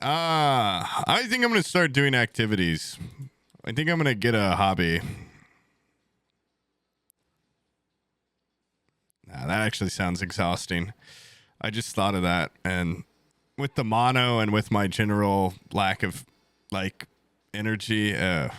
I think I'm gonna start doing activities. I think I'm gonna get a hobby. Nah, that actually sounds exhausting. I just thought of that, and with the mono and with my general lack of like energy, I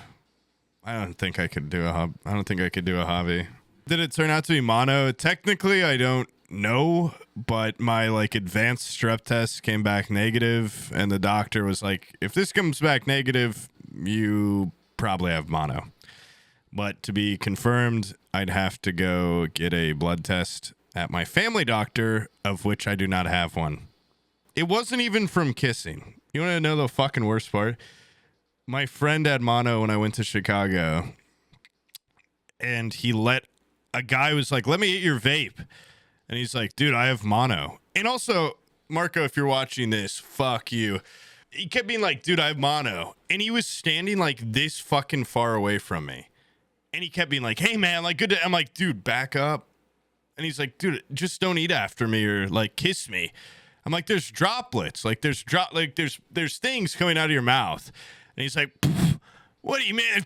don't think I could do a I don't think I could do a hobby. Did it turn out to be mono? Technically, I don't know, but my like advanced strep test came back negative, and the doctor was like, "If this comes back negative, you probably have mono." But to be confirmed, I'd have to go get a blood test at my family doctor, of which I do not have one. It wasn't even from kissing. You want to know the fucking worst part? My friend had mono when I went to Chicago, and a guy was like, "Let me eat your vape." And he's like, "Dude, I have mono." And also, Marco, if you're watching this, fuck you. He kept being like, "Dude, I have mono." And he was standing like this fucking far away from me. And he kept being like, "Hey man, like good to," I'm like, "Dude, back up." And he's like, "Dude, just don't eat after me or like kiss me." I'm like, "There's droplets. Like there's things coming out of your mouth." And he's like, "What do you mean?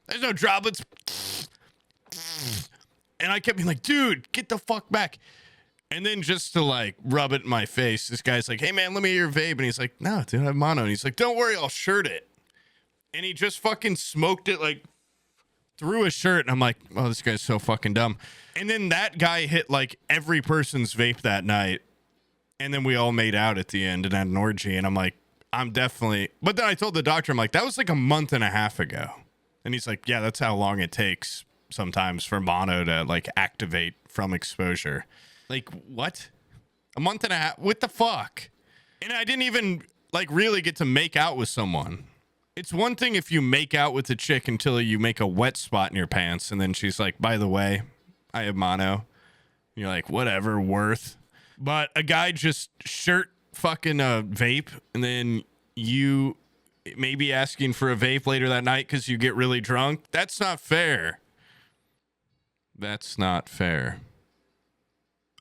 There's no droplets." And I kept being like, "Dude, get the fuck back." And then just to like rub it in my face, this guy's like, "Hey man, let me hear your vape." And he's like, "No, dude, I have mono." And he's like, "Don't worry, I'll shirt it." And he just fucking smoked it like through his shirt. And I'm like, "Oh, this guy's so fucking dumb." And then that guy hit like every person's vape that night. And then we all made out at the end and had an orgy. And I'm like, I'm definitely, but then I told the doctor, I'm like, that was like a month and a half ago. And he's like, "Yeah, that's how long it takes sometimes for mono to like activate from exposure." Like, what? A month and a half? What the fuck? And I didn't even like really get to make out with someone. It's one thing if you make out with a chick until you make a wet spot in your pants. And then she's like, "By the way, I have mono." And you're like, "Whatever, worth." But a guy just shirt fucking a vape, and then you maybe asking for a vape later that night because you get really drunk. That's not fair. That's not fair.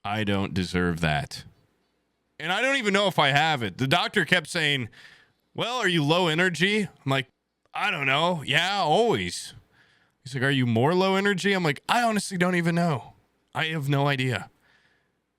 I don't deserve that. And I don't even know if I have it. The doctor kept saying, "Well, are you low energy?" I'm like, "I don't know. Yeah, always." He's like, "Are you more low energy?" I'm like, "I honestly don't even know. I have no idea."